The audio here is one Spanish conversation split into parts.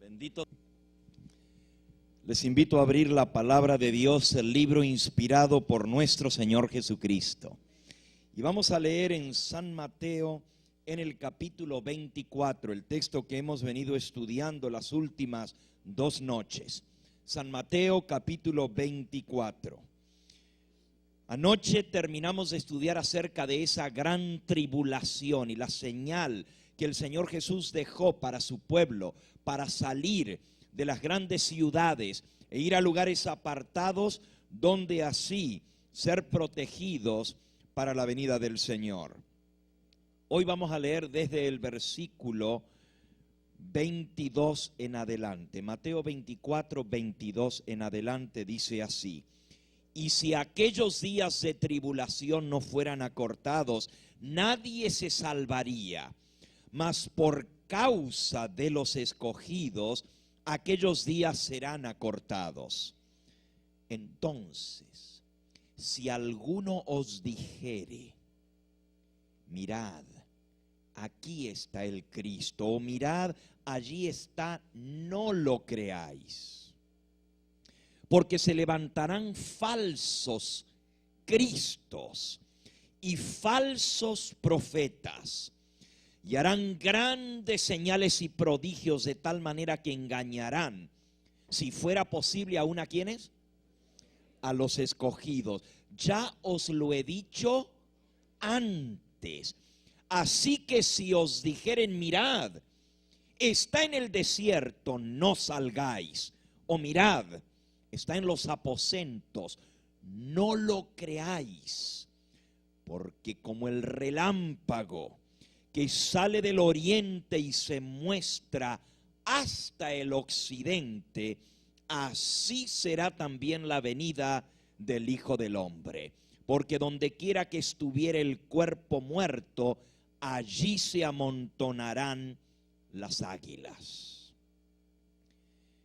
Bendito. Les invito a abrir la palabra de Dios, el libro inspirado por nuestro Señor Jesucristo. Y vamos a leer en San Mateo, en el capítulo 24, el texto que hemos venido estudiando las últimas 2 noches. San Mateo, capítulo 24. Anoche terminamos de estudiar acerca de esa gran tribulación y la señal que el Señor Jesús dejó para su pueblo, para salir de las grandes ciudades e ir a lugares apartados donde así ser protegidos para la venida del Señor. Hoy vamos a leer desde el versículo 22 en adelante. Mateo 24, 22 en adelante dice así: y si aquellos días de tribulación no fueran acortados, nadie se salvaría, mas por causa de los escogidos, aquellos días serán acortados. Entonces, si alguno os dijere, mirad, aquí está el Cristo, o mirad, allí está, no lo creáis. Porque se levantarán falsos cristos y falsos profetas, y harán grandes señales y prodigios de tal manera que engañarán, si fuera posible, aún a quienes, a los escogidos. Ya os lo he dicho antes. Así que si os dijeren, mirad, está en el desierto, no salgáis. O mirad, está en los aposentos, no lo creáis. Porque como el relámpago que sale del oriente y se muestra hasta el occidente, así será también la venida del Hijo del Hombre. Porque donde quiera que estuviera el cuerpo muerto, allí se amontonarán las águilas.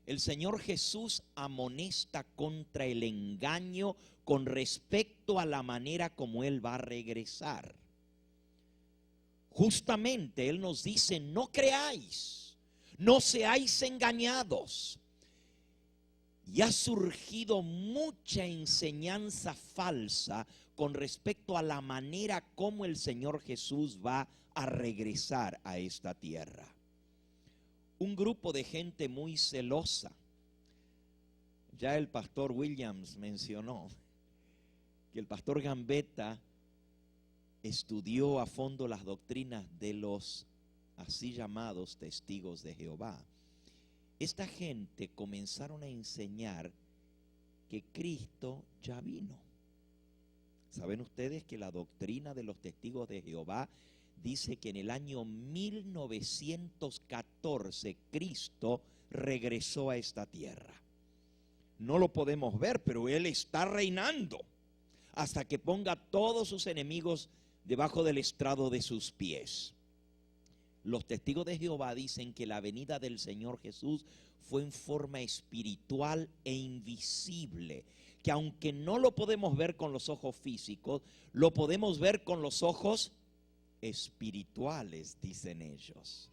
El Señor Jesús amonesta contra el engaño con respecto a la manera como Él va a regresar. Justamente Él nos dice, no creáis, no seáis engañados. Y ha surgido mucha enseñanza falsa con respecto a la manera como el Señor Jesús va a regresar a esta tierra. Un grupo de gente muy celosa. Ya el pastor Williams mencionó que el pastor Gambetta estudió a fondo las doctrinas de los así llamados testigos de Jehová. Esta gente comenzaron a enseñar que Cristo ya vino. ¿Saben ustedes que la doctrina de los testigos de Jehová dice que en el año 1914 Cristo regresó a esta tierra? No lo podemos ver, pero Él está reinando hasta que ponga a todos sus enemigos debajo del estrado de sus pies. Los testigos de Jehová dicen que la venida del Señor Jesús fue en forma espiritual e invisible, que aunque no lo podemos ver con los ojos físicos, lo podemos ver con los ojos espirituales, dicen ellos.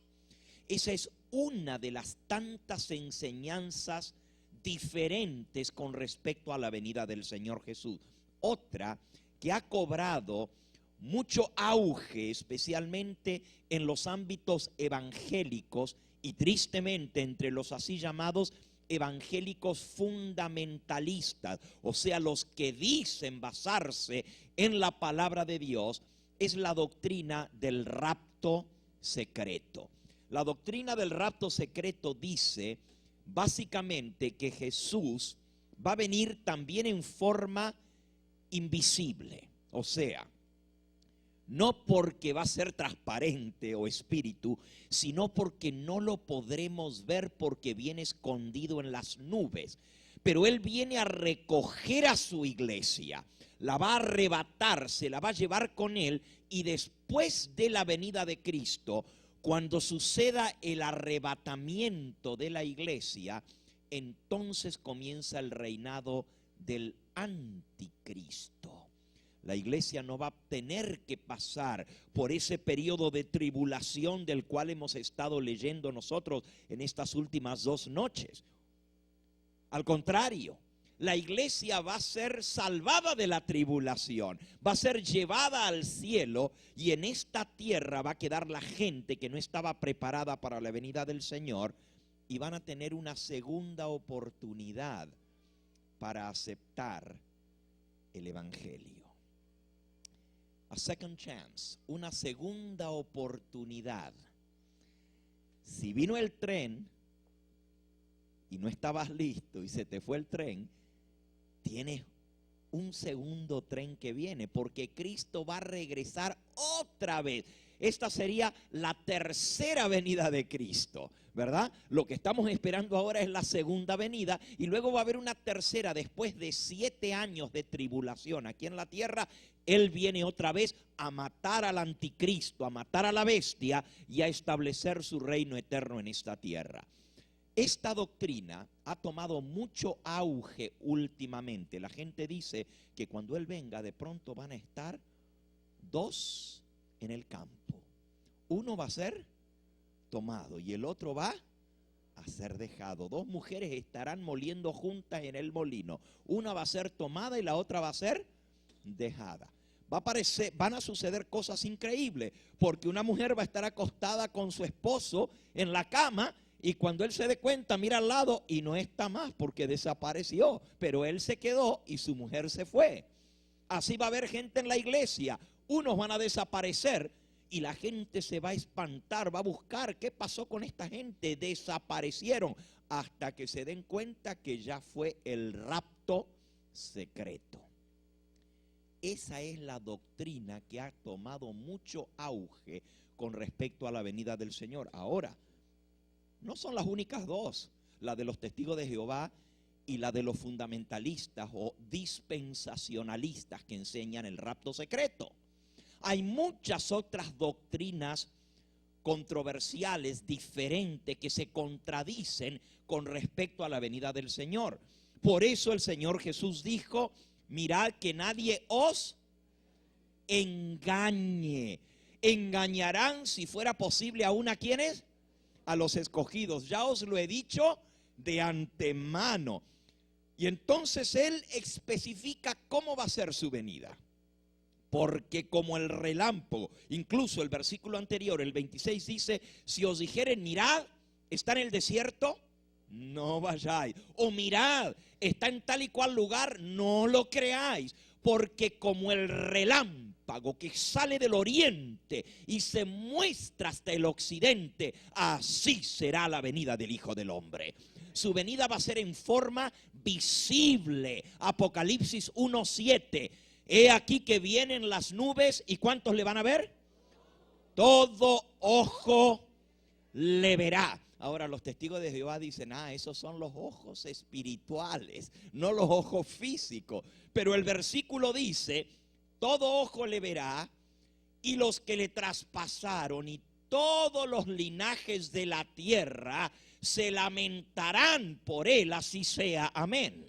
Esa es una de las tantas enseñanzas diferentes con respecto a la venida del Señor Jesús. Otra que ha cobrado mucho auge, especialmente en los ámbitos evangélicos y tristemente entre los así llamados evangélicos fundamentalistas, o sea, los que dicen basarse en la palabra de Dios, es la doctrina del rapto secreto. La doctrina del rapto secreto dice básicamente que Jesús va a venir también en forma invisible, o sea, no porque va a ser transparente o espíritu, sino porque no lo podremos ver porque viene escondido en las nubes. Pero Él viene a recoger a su iglesia, la va a arrebatar, se la va a llevar con Él, y después de la venida de Cristo, cuando suceda el arrebatamiento de la iglesia, entonces comienza el reinado del anticristo. La iglesia no va a tener que pasar por ese periodo de tribulación del cual hemos estado leyendo nosotros en estas últimas 2 noches. Al contrario, la iglesia va a ser salvada de la tribulación, va a ser llevada al cielo, y en esta tierra va a quedar la gente que no estaba preparada para la venida del Señor, y van a tener una segunda oportunidad para aceptar el evangelio. A second chance, una segunda oportunidad. Si vino el tren y no estabas listo y se te fue el tren, tienes un segundo tren que viene, porque Cristo va a regresar otra vez. Esta sería la tercera venida de Cristo, ¿verdad? Lo que estamos esperando ahora es la segunda venida, y luego va a haber una tercera después de 7 años de tribulación aquí en la tierra. Él viene otra vez a matar al anticristo, a matar a la bestia y a establecer su reino eterno en esta tierra. Esta doctrina ha tomado mucho auge últimamente. La gente dice que cuando Él venga, de pronto van a estar 2 en el campo. Uno va a ser tomado y el otro va a ser dejado. 2 mujeres estarán moliendo juntas en el molino. Una va a ser tomada y la otra va a ser dejada. Van a suceder cosas increíbles, porque una mujer va a estar acostada con su esposo en la cama, y cuando él se dé cuenta, mira al lado y no está más porque desapareció, pero él se quedó y su mujer se fue. Así va a haber gente en la iglesia. Unos van a desaparecer y la gente se va a espantar, va a buscar qué pasó con esta gente. Desaparecieron, hasta que se den cuenta que ya fue el rapto secreto. Esa es la doctrina que ha tomado mucho auge con respecto a la venida del Señor. Ahora, no son las únicas 2, la de los testigos de Jehová y la de los fundamentalistas o dispensacionalistas que enseñan el rapto secreto. Hay muchas otras doctrinas controversiales, diferentes, que se contradicen con respecto a la venida del Señor. Por eso el Señor Jesús dijo: mirad que nadie os engañe. Engañarán, si fuera posible, aún a quienes, a los escogidos. Ya os lo he dicho de antemano. Y entonces Él especifica cómo va a ser su venida. Porque como el relámpago, incluso el versículo anterior, el 26, dice: si os dijeren, mirad, está en el desierto, no vayáis. O mirad, está en tal y cual lugar, no lo creáis. Porque como el relámpago que sale del oriente y se muestra hasta el occidente, así será la venida del Hijo del Hombre. Su venida va a ser en forma visible. Apocalipsis 1:7. He aquí que vienen las nubes, ¿y cuántos le van a ver? Todo ojo le verá. Ahora los testigos de Jehová dicen: esos son los ojos espirituales, no los ojos físicos. Pero el versículo dice: todo ojo le verá, y los que le traspasaron y todos los linajes de la tierra se lamentarán por él, así sea. Amén.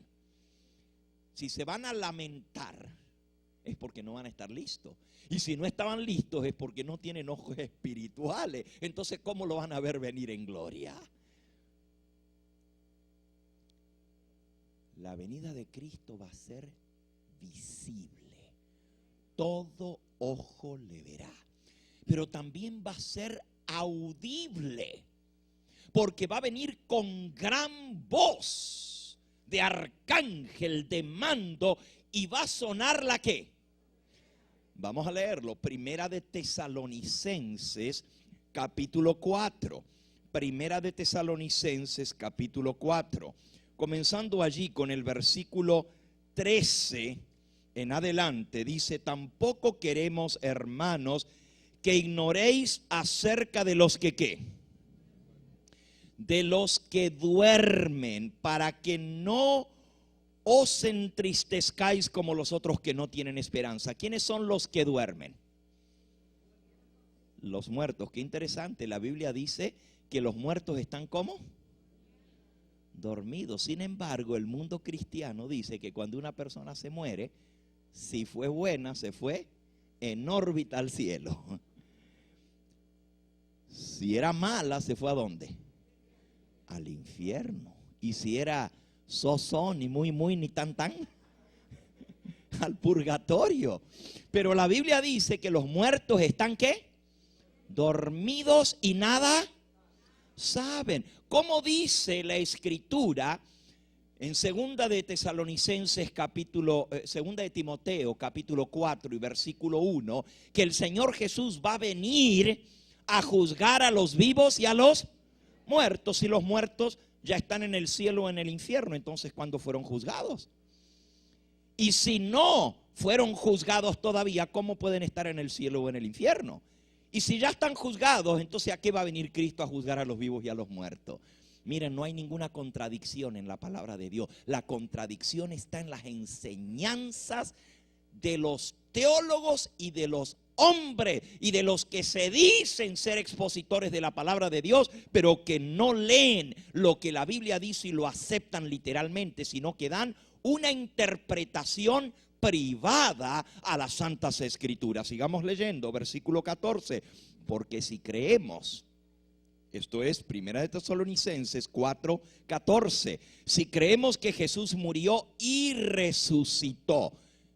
Si se van a lamentar, es porque no van a estar listos. Y si no estaban listos, es porque no tienen ojos espirituales. Entonces, ¿cómo lo van a ver venir en gloria? La venida de Cristo va a ser visible. Todo ojo le verá. Pero también va a ser audible, porque va a venir con gran voz de arcángel, de mando, y va a sonar ¿la qué? Vamos a leerlo. Primera de Tesalonicenses, capítulo 4. Primera de Tesalonicenses, capítulo 4. Comenzando allí con el versículo 13 en adelante, dice: tampoco queremos, hermanos, que ignoréis acerca de los que ¿qué? De los que duermen, para que no os entristezcáis como los otros que no tienen esperanza. ¿Quiénes son los que duermen? Los muertos. Qué interesante, la Biblia dice que los muertos están ¿cómo? Dormidos. Sin embargo, el mundo cristiano dice que cuando una persona se muere, Si fue buena, se fue en órbita al cielo. Si era mala, se fue ¿a dónde? Al infierno. Y si era ni muy, ni tan, al purgatorio. Pero la Biblia dice que los muertos están ¿qué? Dormidos y nada saben. ¿Cómo dice la Escritura en segunda de Tesalonicenses segunda de Timoteo capítulo 4 y versículo 1, que el Señor Jesús va a venir a juzgar a los vivos y a los muertos? Y los muertos ya están en el cielo o en el infierno. Entonces, ¿cuándo fueron juzgados? Y si no fueron juzgados todavía, ¿cómo pueden estar en el cielo o en el infierno? Y si ya están juzgados, entonces ¿a qué va a venir Cristo a juzgar a los vivos y a los muertos? Miren, no hay ninguna contradicción en la palabra de Dios. La contradicción está en las enseñanzas de los teólogos y de los hombres y de los que se dicen ser expositores de la palabra de Dios, pero que no leen lo que la Biblia dice y lo aceptan literalmente, sino que dan una interpretación privada a las Santas Escrituras. Sigamos leyendo, versículo 14. Porque si creemos, esto es Primera de Tesalonicenses 4:14, si creemos que Jesús murió y resucitó.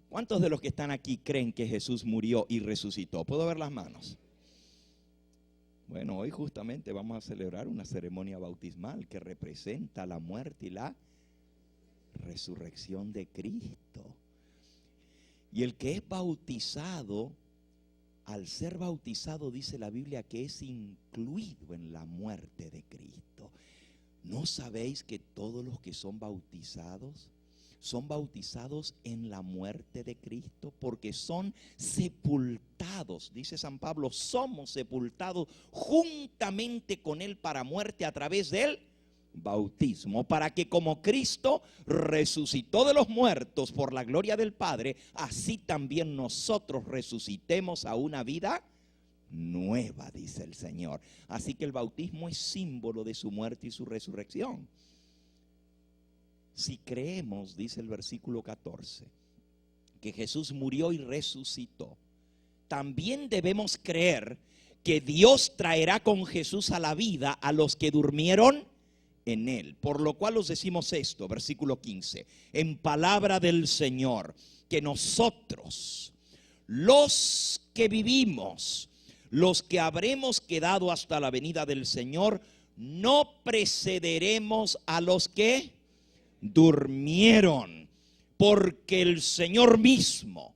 ¿Cuántos de los que están aquí creen que Jesús murió y resucitó? ¿Puedo ver las manos? Bueno, hoy justamente vamos a celebrar una ceremonia bautismal que representa la muerte y la resurrección de Cristo. Y el que es bautizado, al ser bautizado, dice la Biblia que es incluido en la muerte de Cristo. ¿No sabéis que todos los que son bautizados en la muerte de Cristo? Porque son sepultados, dice San Pablo, somos sepultados juntamente con Él para muerte a través del bautismo, para que como Cristo resucitó de los muertos por la gloria del Padre, así también nosotros resucitemos a una vida nueva, dice el Señor. Así que el bautismo es símbolo de su muerte y su resurrección. Si creemos, dice el versículo 14, que Jesús murió y resucitó, también debemos creer que Dios traerá con Jesús a la vida a los que durmieron en Él. Por lo cual os decimos esto, versículo 15, en palabra del Señor, que nosotros, los que vivimos, los que habremos quedado hasta la venida del Señor, no precederemos a los que durmieron, porque el Señor mismo,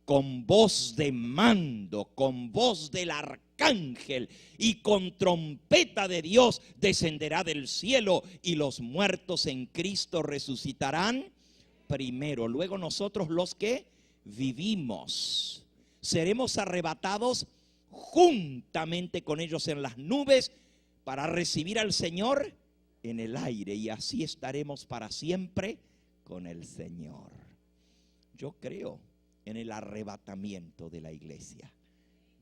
con voz de mando, con voz del arcángel y con trompeta de Dios, descenderá del cielo, y los muertos en Cristo resucitarán primero. Luego nosotros, los que vivimos, seremos arrebatados juntamente con ellos en las nubes para recibir al Señor en el aire, y así estaremos para siempre con el Señor. Yo creo en el arrebatamiento de la iglesia,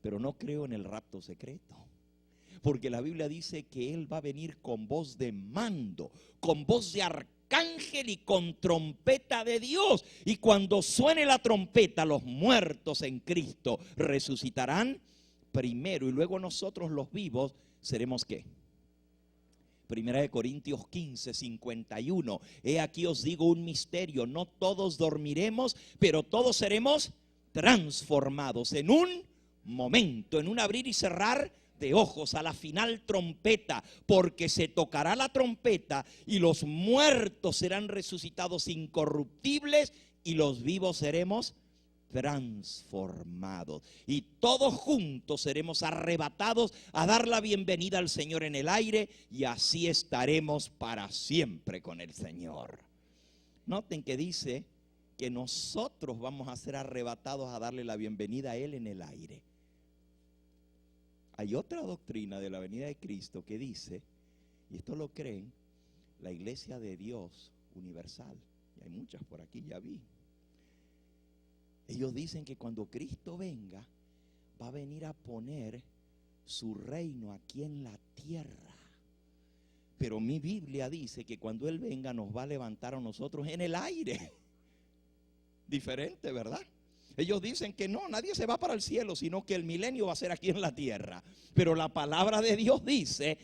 pero no creo en el rapto secreto, porque la Biblia dice que Él va a venir con voz de mando, con voz de arcángel y con trompeta de Dios, y cuando suene la trompeta, los muertos en Cristo resucitarán primero, y luego nosotros los vivos seremos ¿qué? Primera de Corintios 15:51. He aquí os digo un misterio: no todos dormiremos, pero todos seremos transformados en un momento, en un abrir y cerrar de ojos, a la final trompeta, porque se tocará la trompeta y los muertos serán resucitados incorruptibles y los vivos seremos transformados, y todos juntos seremos arrebatados a dar la bienvenida al Señor en el aire, y así estaremos para siempre con el Señor. Noten que dice que nosotros vamos a ser arrebatados a darle la bienvenida a Él en el aire. Hay otra doctrina de la venida de Cristo que dice, y esto lo creen la Iglesia de Dios Universal, y hay muchas por aquí, ya vi. Ellos dicen que cuando Cristo venga, va a venir a poner su reino aquí en la tierra. Pero mi Biblia dice que cuando Él venga nos va a levantar a nosotros en el aire. Diferente, ¿verdad? Ellos dicen que no, nadie se va para el cielo, sino que el milenio va a ser aquí en la tierra. Pero la palabra de Dios dice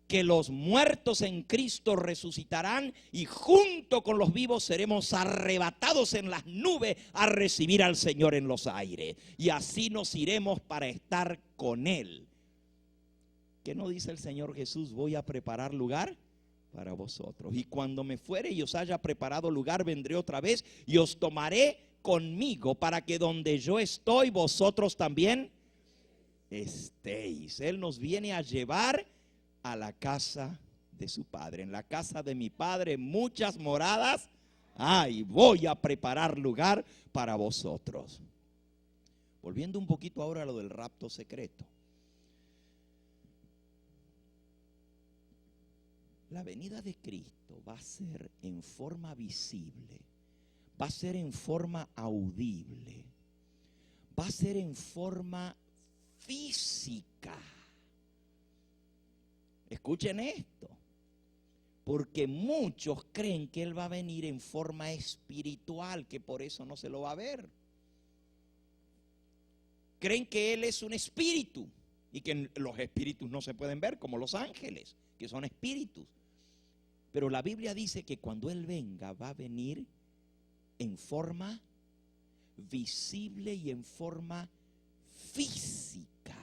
que los muertos en Cristo resucitarán y junto con los vivos seremos arrebatados en las nubes a recibir al Señor en los aires. Y así nos iremos para estar con Él. ¿Qué no dice el Señor Jesús? Voy a preparar lugar para vosotros. Y cuando me fuere y os haya preparado lugar, vendré otra vez y os tomaré conmigo para que donde yo estoy, vosotros también estéis. Él nos viene a llevar a la casa de su Padre. En la casa de mi Padre muchas moradas hay. Voy a preparar lugar para vosotros. Volviendo un poquito ahora a lo del rapto secreto. La venida de Cristo va a ser en forma visible, va a ser en forma audible, va a ser en forma física. Escuchen esto, porque muchos creen que Él va a venir en forma espiritual, que por eso no se lo va a ver. Creen que Él es un espíritu y que los espíritus no se pueden ver, como los ángeles, que son espíritus. Pero la Biblia dice que cuando Él venga, va a venir en forma visible y en forma física.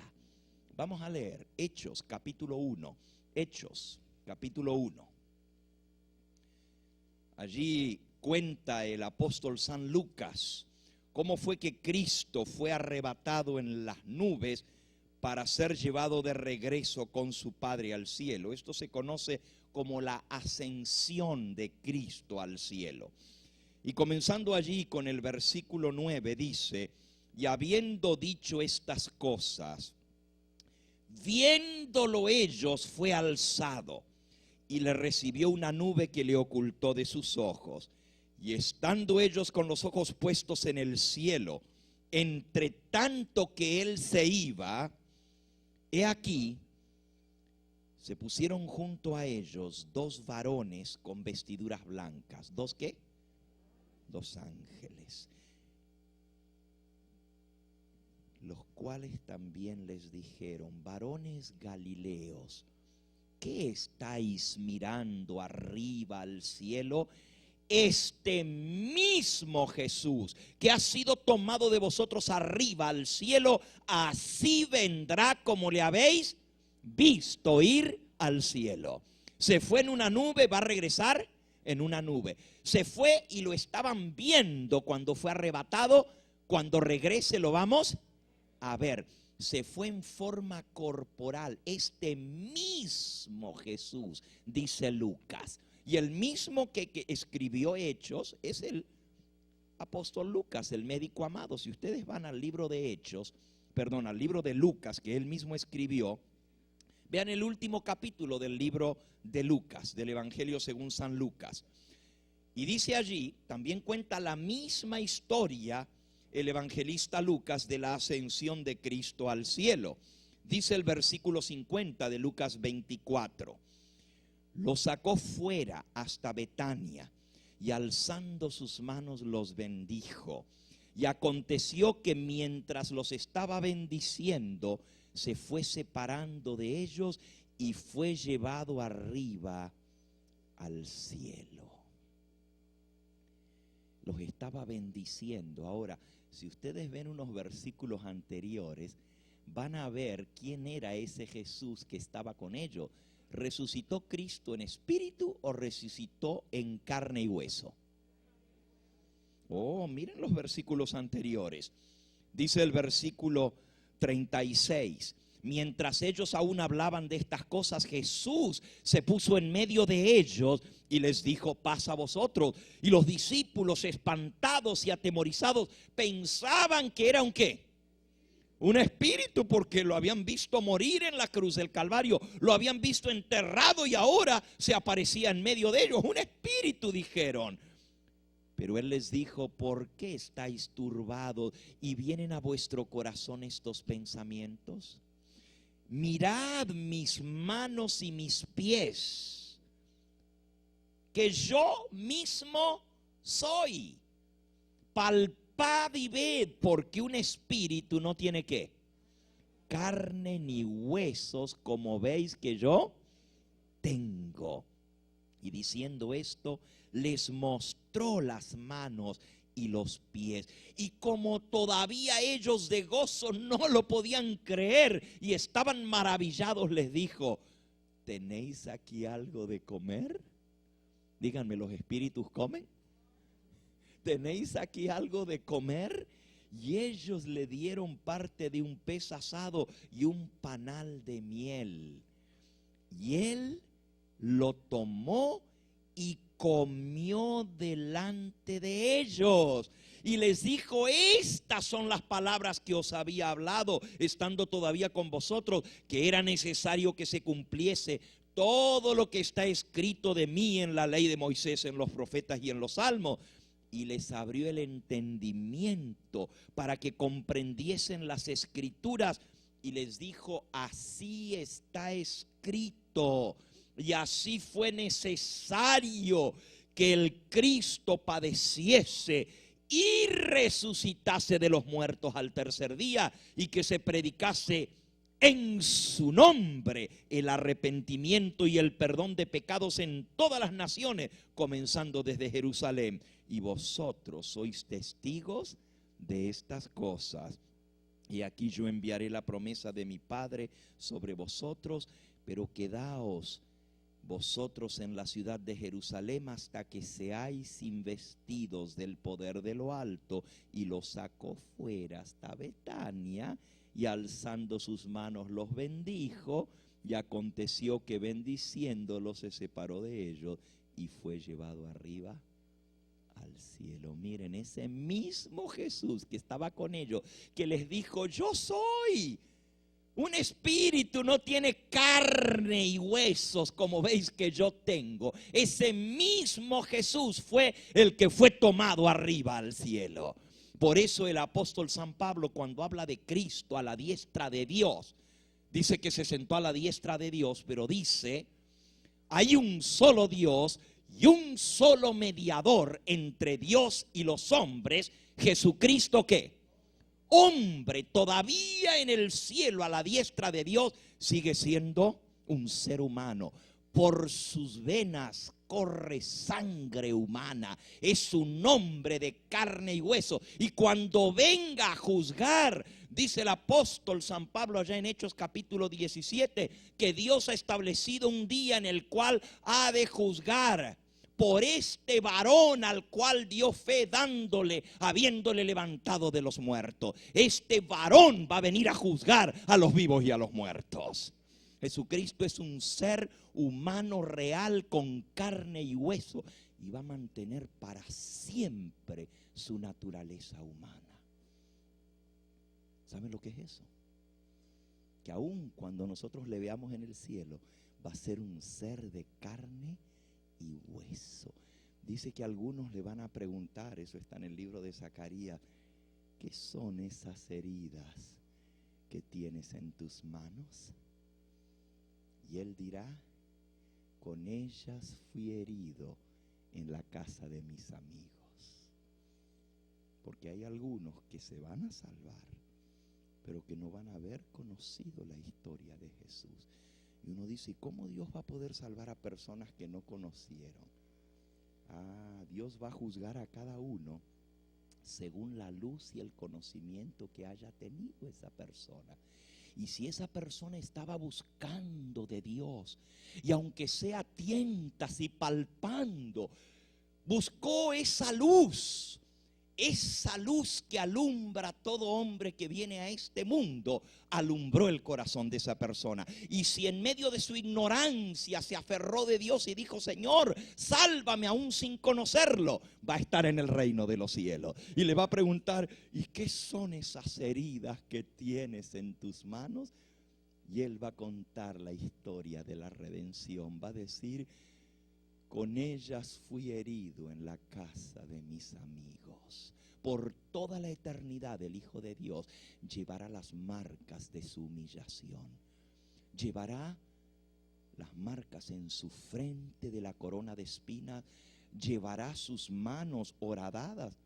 Vamos a leer Hechos capítulo 1. Hechos capítulo 1. Allí cuenta el apóstol San Lucas cómo fue que Cristo fue arrebatado en las nubes para ser llevado de regreso con su Padre al cielo. Esto se conoce como la ascensión de Cristo al cielo. Y comenzando allí con el versículo 9 dice: y habiendo dicho estas cosas, viéndolo ellos, fue alzado y le recibió una nube que le ocultó de sus ojos. Y estando ellos con los ojos puestos en el cielo, entre tanto que él se iba, he aquí, se pusieron junto a ellos dos varones con vestiduras blancas. ¿Dos qué? Dos ángeles, los cuales también les dijeron: varones galileos, ¿qué estáis mirando arriba al cielo? Este mismo Jesús que ha sido tomado de vosotros arriba al cielo, así vendrá como le habéis visto ir al cielo. Se fue en una nube, va a regresar en una nube. Se fue y lo estaban viendo cuando fue arrebatado. Cuando regrese lo vamos a ver. Se fue en forma corporal. Este mismo Jesús, dice Lucas. Y el mismo que escribió Hechos es el apóstol Lucas, el médico amado. Si ustedes van al libro de Hechos, perdón, al libro de Lucas, que él mismo escribió, vean el último capítulo del libro de Lucas, del Evangelio según San Lucas. Y dice allí, también cuenta la misma historia el evangelista Lucas de la ascensión de Cristo al cielo. Dice el versículo 50 de Lucas 24. Lo sacó fuera hasta Betania y alzando sus manos los bendijo. Y aconteció que mientras los estaba bendiciendo, se fue separando de ellos y fue llevado arriba al cielo. Los estaba bendiciendo. Ahora, si ustedes ven unos versículos anteriores, van a ver quién era ese Jesús que estaba con ellos. ¿Resucitó Cristo en espíritu o resucitó en carne y hueso? Oh, miren los versículos anteriores. Dice el versículo 36. Mientras ellos aún hablaban de estas cosas, Jesús se puso en medio de ellos y les dijo: paz a vosotros. Y los discípulos, espantados y atemorizados, pensaban que era un ¿qué? Un espíritu, porque lo habían visto morir en la cruz del Calvario, lo habían visto enterrado y ahora se aparecía en medio de ellos. Un espíritu, dijeron. Pero él les dijo: ¿por qué estáis turbados y vienen a vuestro corazón estos pensamientos? Mirad mis manos y mis pies, que yo mismo soy. Palpad palpad y ved, porque un espíritu no tiene ¿qué? Carne ni huesos, como veis que yo tengo. Y diciendo esto, les mostró las manos y los pies. Y como todavía ellos de gozo no lo podían creer y estaban maravillados, les dijo: ¿tenéis aquí algo de comer? Díganme, ¿los espíritus comen? ¿Tenéis aquí algo de comer? Y ellos le dieron parte de un pez asado y un panal de miel. Y él lo tomó y comió delante de ellos. Y les dijo: estas son las palabras que os había hablado, estando todavía con vosotros, que era necesario que se cumpliese todo lo que está escrito de mí en la ley de Moisés, en los profetas y en los salmos. Y les abrió el entendimiento para que comprendiesen las escrituras. Y les dijo: así está escrito. Y así fue necesario que el Cristo padeciese y resucitase de los muertos al tercer día, y que se predicase en su nombre el arrepentimiento y el perdón de pecados en todas las naciones, comenzando desde Jerusalén. Y vosotros sois testigos de estas cosas. Y aquí yo enviaré la promesa de mi Padre sobre vosotros, pero quedaos vosotros en la ciudad de Jerusalén hasta que seáis investidos del poder de lo alto. Y los sacó fuera hasta Betania, y alzando sus manos los bendijo. Y aconteció que bendiciéndolos se separó de ellos y fue llevado arriba al cielo. Miren, ese mismo Jesús que estaba con ellos, que les dijo: yo soy un espíritu, no tiene carne y huesos como veis que yo tengo. Ese mismo Jesús fue el que fue tomado arriba al cielo. Por eso el apóstol San Pablo, cuando habla de Cristo a la diestra de Dios, dice que se sentó a la diestra de Dios, pero dice: hay un solo Dios y un solo mediador entre Dios y los hombres, Jesucristo, ¿qué? Hombre. Todavía en el cielo a la diestra de Dios sigue siendo un ser humano. Por sus venas corre sangre humana. Es un hombre de carne y hueso. Y cuando venga a juzgar, dice el apóstol San Pablo allá en Hechos capítulo 17, que Dios ha establecido un día en el cual ha de juzgar por este varón al cual dio fe, dándole, habiéndole levantado de los muertos. Este varón va a venir a juzgar a los vivos y a los muertos. Jesucristo es un ser humano real con carne y hueso, y va a mantener para siempre su naturaleza humana. ¿Saben lo que es eso? Que aun cuando nosotros le veamos en el cielo, va a ser un ser de carne y hueso. Dice que algunos le van a preguntar, eso está en el libro de Zacarías: ¿qué son esas heridas que tienes en tus manos? Y él dirá: con ellas fui herido en la casa de mis amigos. Porque hay algunos que se van a salvar, pero que no van a haber conocido la historia de Jesús. Y uno dice: ¿y cómo Dios va a poder salvar a personas que no conocieron? Dios va a juzgar a cada uno según la luz y el conocimiento que haya tenido esa persona. Y si esa persona estaba buscando de Dios, y aunque sea a tientas y palpando, buscó esa luz que alumbra a todo hombre que viene a este mundo, alumbró el corazón de esa persona. Y si en medio de su ignorancia se aferró de Dios y dijo: Señor, sálvame, aún sin conocerlo, va a estar en el reino de los cielos. Y le va a preguntar: ¿y qué son esas heridas que tienes en tus manos? Y él va a contar la historia de la redención. Va a decir: con ellas fui herido en la casa de mis amigos. Por toda la eternidad el Hijo de Dios llevará las marcas de su humillación. Llevará las marcas en su frente de la corona de espinas. Llevará sus manos horadadas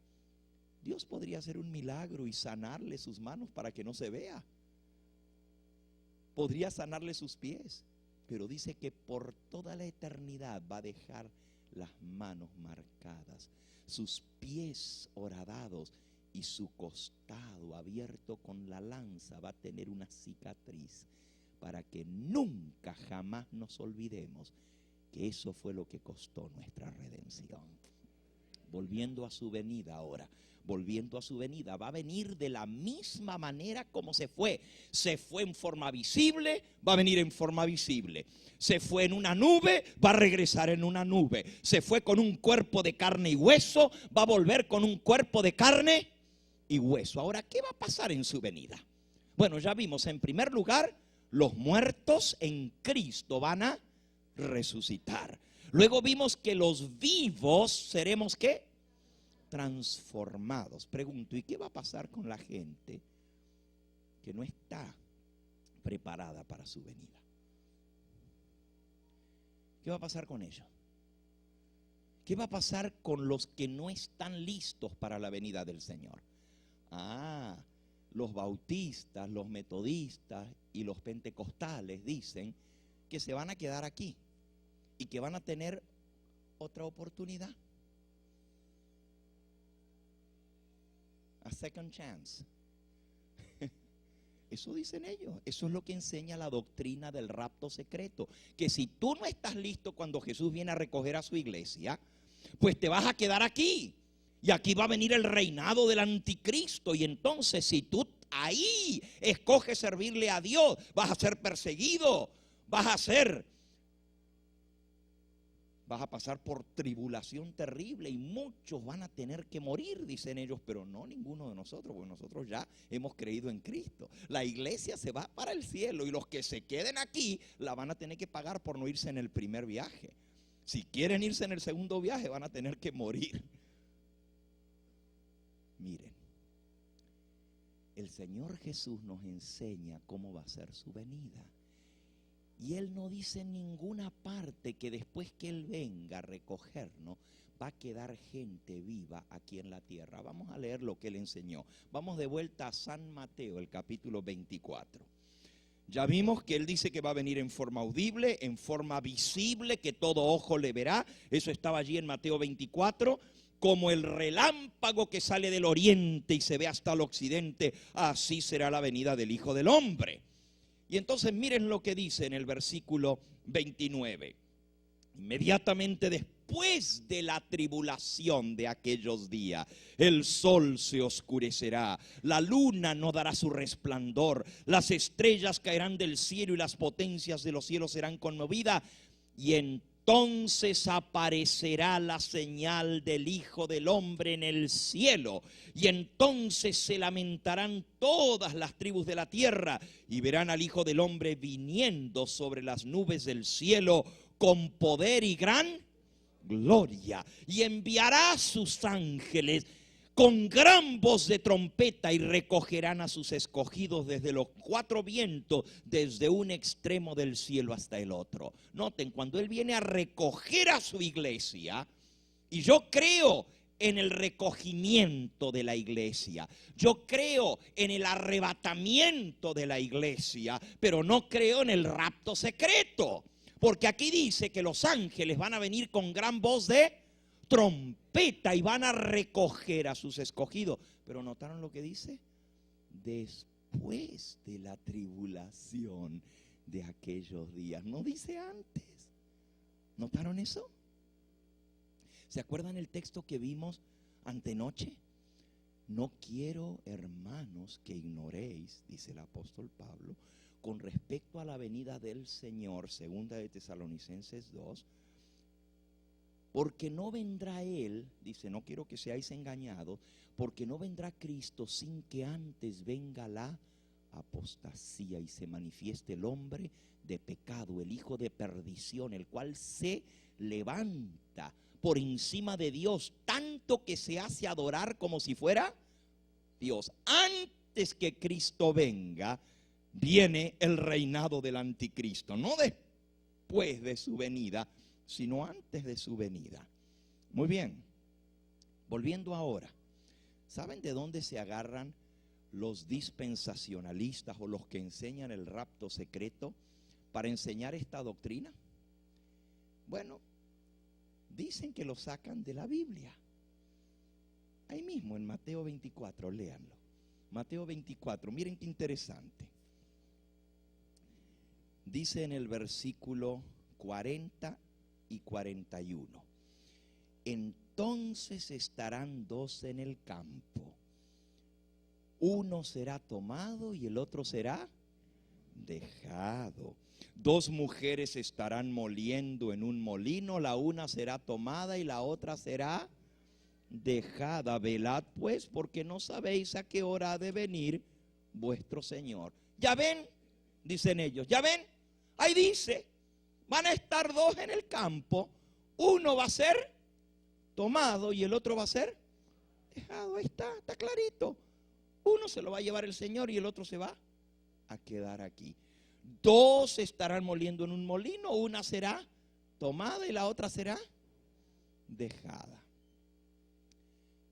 Dios podría hacer un milagro y sanarle sus manos para que no se vea. Podría sanarle sus pies, pero dice que por toda la eternidad va a dejar las manos marcadas, sus pies horadados y su costado abierto con la lanza va a tener una cicatriz, para que nunca jamás nos olvidemos que eso fue lo que costó nuestra redención. Volviendo a su venida ahora, volviendo a su venida, va a venir de la misma manera como se fue. Se fue en forma visible, va a venir en forma visible. Se fue en una nube, va a regresar en una nube. Se fue con un cuerpo de carne y hueso, va a volver con un cuerpo de carne y hueso. Ahora, ¿qué va a pasar en su venida? Bueno, ya vimos, en primer lugar, los muertos en Cristo van a resucitar. Luego vimos que los vivos seremos ¿qué? Transformados. Pregunto, ¿y qué va a pasar con la gente que no está preparada para su venida? ¿Qué va a pasar con ellos? ¿Qué va a pasar con los que no están listos para la venida del Señor? Los bautistas, los metodistas y los pentecostales dicen que se van a quedar aquí y que van a tener otra oportunidad. A second chance. Eso dicen ellos. Eso es lo que enseña la doctrina del rapto secreto. Que si tú no estás listo cuando Jesús viene a recoger a su iglesia, pues te vas a quedar aquí. Y aquí va a venir el reinado del anticristo. Y entonces si tú ahí escoges servirle a Dios, vas a ser perseguido, vas a pasar por tribulación terrible y muchos van a tener que morir, dicen ellos, pero no ninguno de nosotros, porque nosotros ya hemos creído en Cristo. La iglesia se va para el cielo y los que se queden aquí la van a tener que pagar por no irse en el primer viaje. Si quieren irse en el segundo viaje van a tener que morir. Miren, el Señor Jesús nos enseña cómo va a ser su venida. Y Él no dice en ninguna parte que después que Él venga a recogernos, va a quedar gente viva aquí en la tierra. Vamos a leer lo que Él enseñó. Vamos de vuelta a San Mateo, el capítulo 24. Ya vimos que Él dice que va a venir en forma audible, en forma visible, que todo ojo le verá. Eso estaba allí en Mateo 24. Como el relámpago que sale del oriente y se ve hasta el occidente, así será la venida del Hijo del Hombre. Y entonces miren lo que dice en el versículo 29. Inmediatamente después de la tribulación de aquellos días, el sol se oscurecerá, la luna no dará su resplandor, las estrellas caerán del cielo y las potencias de los cielos serán conmovidas, y entonces aparecerá la señal del Hijo del Hombre en el cielo, y entonces se lamentarán todas las tribus de la tierra, y verán al Hijo del Hombre viniendo sobre las nubes del cielo con poder y gran gloria, y enviará a sus ángeles con gran voz de trompeta, y recogerán a sus escogidos desde los cuatro vientos, desde un extremo del cielo hasta el otro. Noten, cuando Él viene a recoger a su iglesia, y yo creo en el recogimiento de la iglesia, yo creo en el arrebatamiento de la iglesia, pero no creo en el rapto secreto, porque aquí dice que los ángeles van a venir con gran voz de trompeta y van a recoger a sus escogidos. Pero ¿notaron lo que dice? Después de la tribulación de aquellos días. No dice antes. ¿Notaron eso? ¿Se acuerdan el texto que vimos antenoche? No quiero, hermanos, que ignoréis, dice el apóstol Pablo, con respecto a la venida del Señor, segunda de Tesalonicenses 2, porque no vendrá Él, dice, no quiero que seáis engañados, porque no vendrá Cristo sin que antes venga la apostasía y se manifieste el hombre de pecado, el hijo de perdición, el cual se levanta por encima de Dios, tanto que se hace adorar como si fuera Dios. Antes que Cristo venga, viene el reinado del anticristo, no después de su venida, sino antes de su venida. Muy bien, volviendo ahora, ¿Saben de dónde se agarran los dispensacionalistas o los que enseñan el rapto secreto para enseñar esta doctrina? Bueno, dicen que lo sacan de la Biblia. Ahí mismo en Mateo 24, léanlo. Mateo 24, miren qué interesante. Dice en el versículo 40 y 41. Entonces estarán dos en el campo. Uno será tomado y el otro será dejado. Dos mujeres estarán moliendo en un molino, la una será tomada y la otra será dejada. Velad pues, porque no sabéis a qué hora ha de venir vuestro Señor. ¿Ya ven? Dicen ellos. ¿Ya ven? Ahí dice, van a estar dos en el campo, uno va a ser tomado y el otro va a ser dejado. Ahí está clarito. Uno se lo va a llevar el Señor y el otro se va a quedar aquí. Dos estarán moliendo en un molino, una será tomada y la otra será dejada.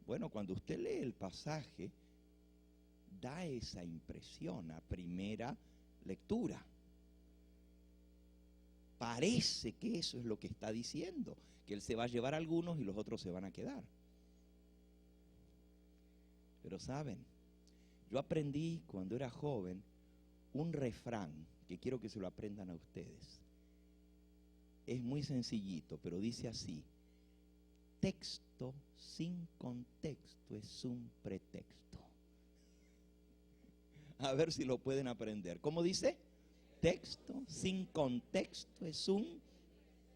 Bueno, cuando usted lee el pasaje, da esa impresión a primera lectura. Parece que eso es lo que está diciendo, que Él se va a llevar a algunos y los otros se van a quedar. Pero saben, yo aprendí cuando era joven un refrán que quiero que se lo aprendan a ustedes. Es muy sencillito, pero dice así: texto sin contexto es un pretexto. A ver si lo pueden aprender. ¿Cómo dice? Texto sin contexto es un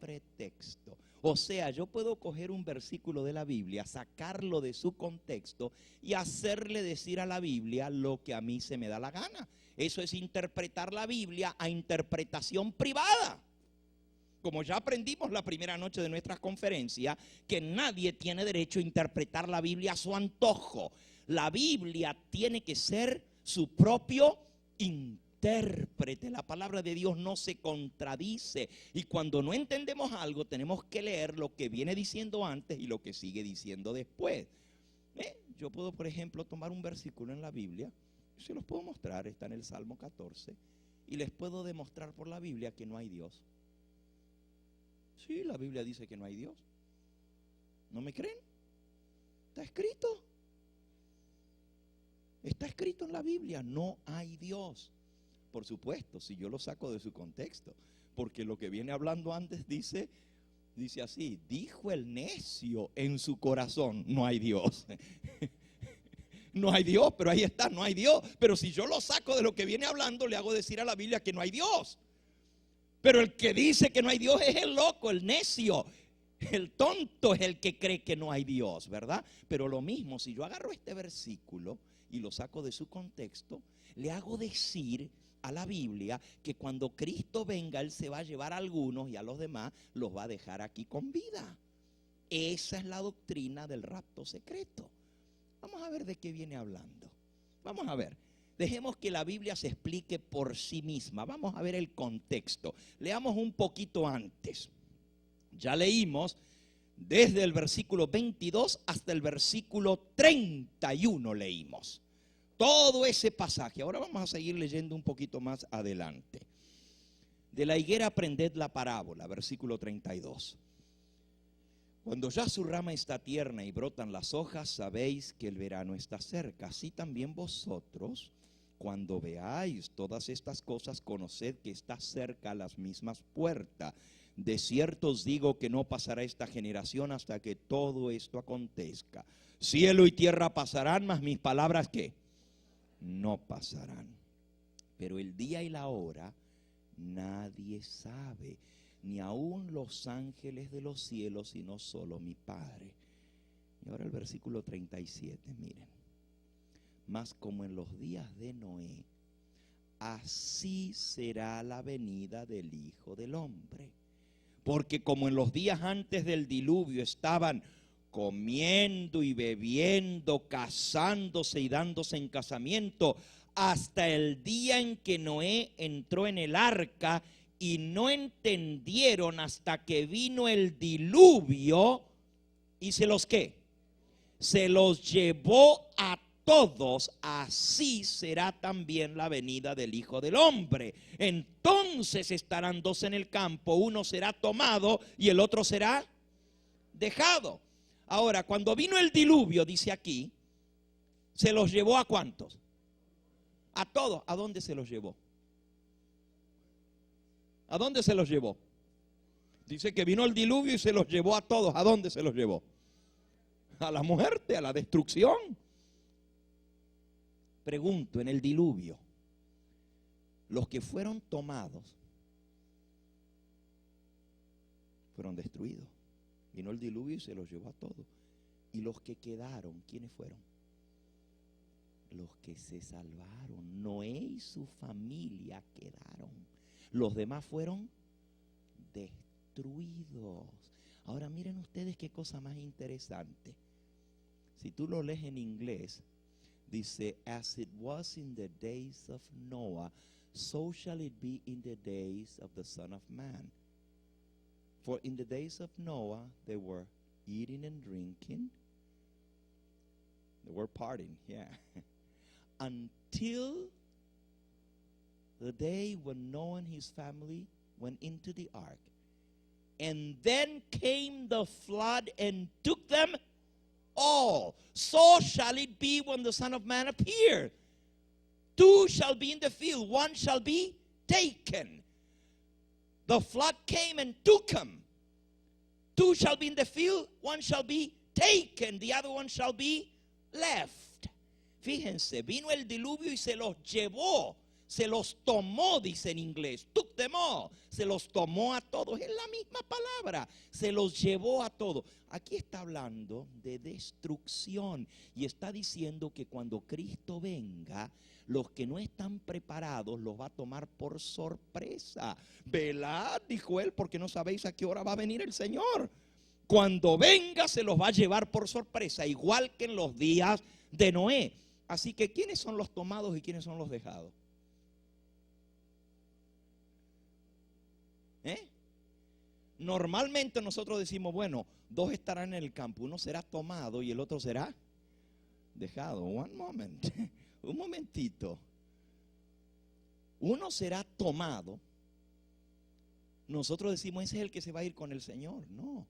pretexto. O sea, yo puedo coger un versículo de la Biblia, sacarlo de su contexto y hacerle decir a la Biblia lo que a mí se me da la gana. Eso es interpretar la Biblia a interpretación privada. Como ya aprendimos la primera noche de nuestra conferencia, que nadie tiene derecho a interpretar la Biblia a su antojo. La Biblia tiene que ser su propio intérprete. La palabra de Dios no se contradice. Y cuando no entendemos algo, tenemos que leer lo que viene diciendo antes y lo que sigue diciendo después. Yo puedo, por ejemplo, tomar un versículo en la Biblia, se los puedo mostrar, está en el Salmo 14, y les puedo demostrar por la Biblia que no hay Dios. Sí, la Biblia dice que no hay Dios. ¿No me creen? Está escrito. Está escrito en la Biblia, no hay Dios. Por supuesto, si yo lo saco de su contexto, porque lo que viene hablando antes dice así: dijo el necio en su corazón, no hay Dios. No hay Dios, pero ahí está, no hay Dios. Pero si yo lo saco de lo que viene hablando, le hago decir a la Biblia que no hay Dios. Pero el que dice que no hay Dios es el loco, el necio. El tonto es el que cree que no hay Dios, ¿verdad? Pero lo mismo, si yo agarro este versículo y lo saco de su contexto, le hago decir a la Biblia que cuando Cristo venga, Él se va a llevar a algunos y a los demás los va a dejar aquí con vida. Esa es la doctrina del rapto secreto. Vamos a ver de qué viene hablando. Vamos a ver. Dejemos que la Biblia se explique por sí misma. Vamos a ver el contexto. Leamos un poquito antes. Ya leímos desde el versículo 22 hasta el versículo 31 leímos. Todo ese pasaje. Ahora vamos a seguir leyendo un poquito más adelante. De la higuera aprended la parábola, versículo 32. Cuando ya su rama está tierna y brotan las hojas, sabéis que el verano está cerca. Así también vosotros, cuando veáis todas estas cosas, conoced que está cerca a las mismas puertas. De cierto os digo que no pasará esta generación hasta que todo esto acontezca. Cielo y tierra pasarán, mas mis palabras, ¿qué? No pasarán. Pero el día y la hora nadie sabe, ni aun los ángeles de los cielos, sino solo mi Padre. Y ahora el versículo 37, miren. Mas como en los días de Noé, así será la venida del Hijo del Hombre. Porque como en los días antes del diluvio estaban comiendo y bebiendo, casándose y dándose en casamiento, hasta el día en que Noé entró en el arca, y no entendieron hasta que vino el diluvio y se los ¿qué? Se los llevó todos, así será también la venida del Hijo del Hombre. Entonces estarán dos en el campo, uno será tomado y el otro será dejado. Ahora, cuando vino el diluvio, dice aquí, ¿se los llevó a cuántos? A todos. ¿A dónde se los llevó? ¿A dónde se los llevó? Dice que vino el diluvio y se los llevó a todos. ¿A dónde se los llevó? A la muerte, a la destrucción. Pregunto, en el diluvio, los que fueron tomados fueron destruidos. Vino el diluvio y se los llevó a todos. Y los que quedaron, ¿quiénes fueron? Los que se salvaron. Noé y su familia quedaron. Los demás fueron destruidos. Ahora miren ustedes qué cosa más interesante. Si tú lo lees en inglés, dice, as it was in the days of Noah, so shall it be in the days of the Son of Man. For in the days of Noah, they were eating and drinking. They were partying, yeah. Until the day when Noah and his family went into the ark. And then came the flood and took them all. So shall it be when the Son of Man appears. Two shall be in the field, one shall be taken. The flood came and took him. Two shall be in the field, one shall be taken, the other one shall be left. Fíjense, vino el diluvio y se los llevó, se los tomó, dice en inglés, took them all, se los tomó a todos, es la misma palabra, se los llevó a todos. Aquí está hablando de destrucción y está diciendo que cuando Cristo venga, los que no están preparados los va a tomar por sorpresa. Velad, dijo él, porque no sabéis a qué hora va a venir el Señor. Cuando venga se los va a llevar por sorpresa, igual que en los días de Noé. Así que, ¿quiénes son los tomados y quiénes son los dejados? Normalmente nosotros decimos, bueno, dos estarán en el campo, uno será tomado y el otro será dejado. One moment, un momentito. Uno será tomado. Nosotros decimos, ese es el que se va a ir con el Señor. No,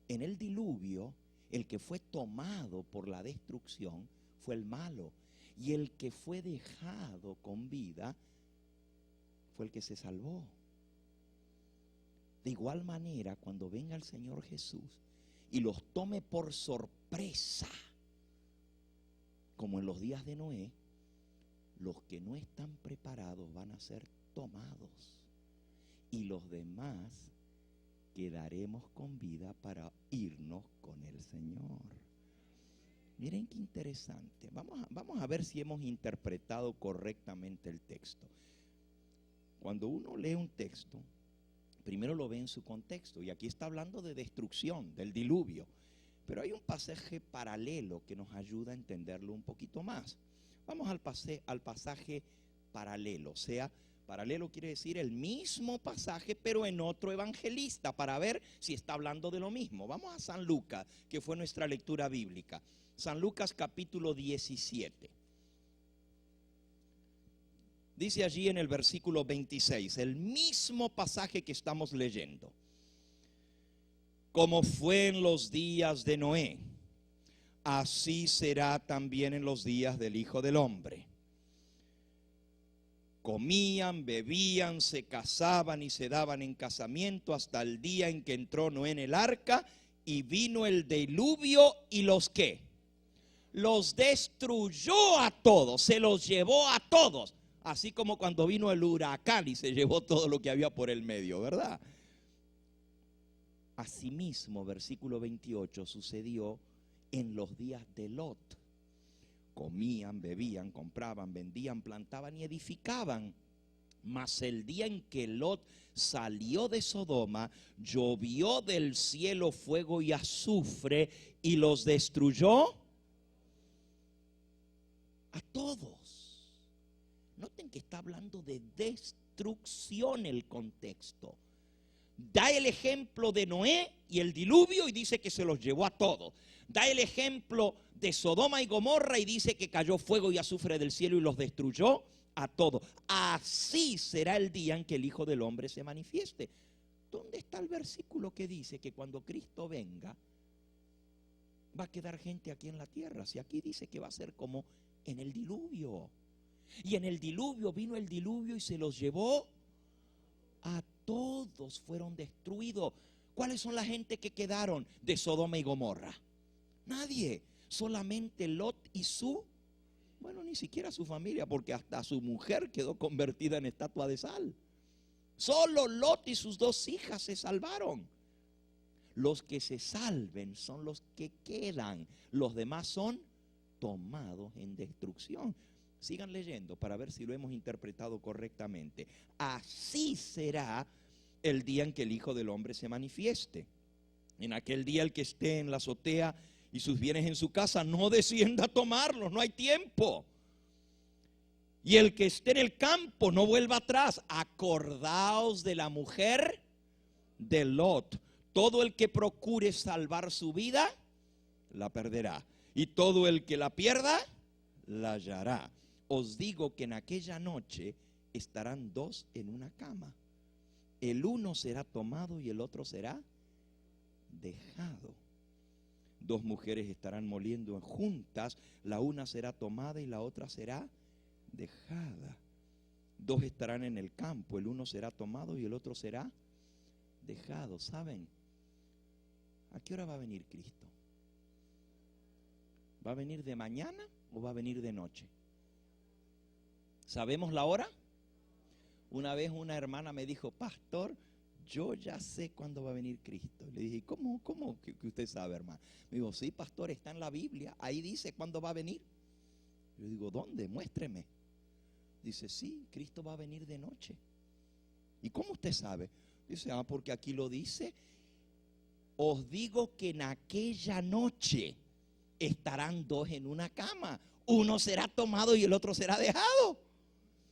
en el diluvio, el que fue tomado por la destrucción fue el malo. Y el que fue dejado con vida fue el que se salvó. De igual manera, cuando venga el Señor Jesús y los tome por sorpresa, como en los días de Noé, los que no están preparados van a ser tomados y los demás quedaremos con vida para irnos con el Señor. Miren qué interesante. Vamos a ver si hemos interpretado correctamente el texto. Cuando uno lee un texto, primero lo ve en su contexto, y aquí está hablando de destrucción, del diluvio, pero hay un pasaje paralelo que nos ayuda a entenderlo un poquito más. Vamos al pasaje paralelo, o sea, paralelo quiere decir el mismo pasaje, pero en otro evangelista, para ver si está hablando de lo mismo. Vamos a San Lucas, que fue nuestra lectura bíblica. San Lucas capítulo 17. Dice allí en el versículo 26, el mismo pasaje que estamos leyendo. Como fue en los días de Noé, así será también en los días del Hijo del Hombre. Comían, bebían, se casaban y se daban en casamiento hasta el día en que entró Noé en el arca y vino el diluvio y los ¿qué? Los destruyó a todos, se los llevó a todos. Así como cuando vino el huracán y se llevó todo lo que había por el medio, ¿verdad? Asimismo, versículo 28, sucedió en los días de Lot. Comían, bebían, compraban, vendían, plantaban y edificaban. Mas el día en que Lot salió de Sodoma, llovió del cielo fuego y azufre y los destruyó a todos. Noten que está hablando de destrucción el contexto. Da el ejemplo de Noé y el diluvio y dice que se los llevó a todos. Da el ejemplo de Sodoma y Gomorra y dice que cayó fuego y azufre del cielo y los destruyó a todos. Así será el día en que el Hijo del Hombre se manifieste. ¿Dónde está el versículo que dice que cuando Cristo venga va a quedar gente aquí en la tierra? Si aquí dice que va a ser como en el diluvio. Y en el diluvio vino el diluvio y se los llevó a todos, fueron destruidos. ¿Cuáles son la gente que quedaron de Sodoma y Gomorra? Nadie, solamente Lot y ni siquiera su familia, porque hasta su mujer quedó convertida en estatua de sal. Solo Lot y sus 2 hijas se salvaron. Los que se salven son los que quedan, los demás son tomados en destrucción. Sigan leyendo para ver si lo hemos interpretado correctamente. Así será el día en que el Hijo del Hombre se manifieste. En aquel día el que esté en la azotea y sus bienes en su casa no descienda a tomarlos, no hay tiempo. Y el que esté en el campo no vuelva atrás. Acordaos de la mujer de Lot. Todo el que procure salvar su vida, la perderá. Y todo el que la pierda, la hallará. Os digo que en aquella noche estarán 2 en una cama. El uno será tomado y el otro será dejado. 2 mujeres estarán moliendo juntas, la una será tomada y la otra será dejada. 2 estarán en el campo, el uno será tomado y el otro será dejado. ¿Saben? ¿A qué hora va a venir Cristo? ¿Va a venir de mañana o va a venir de noche? ¿Sabemos la hora? Una vez una hermana me dijo: pastor, yo ya sé cuándo va a venir Cristo. Le dije: ¿cómo que usted sabe, hermano? Me dijo: sí, pastor, está en la Biblia, ahí dice cuándo va a venir. Yo digo: ¿dónde? Muéstreme. Dice: sí, Cristo va a venir de noche. ¿Y cómo usted sabe? Dice: porque aquí lo dice. Os digo que en aquella noche estarán 2 en una cama, uno será tomado y el otro será dejado.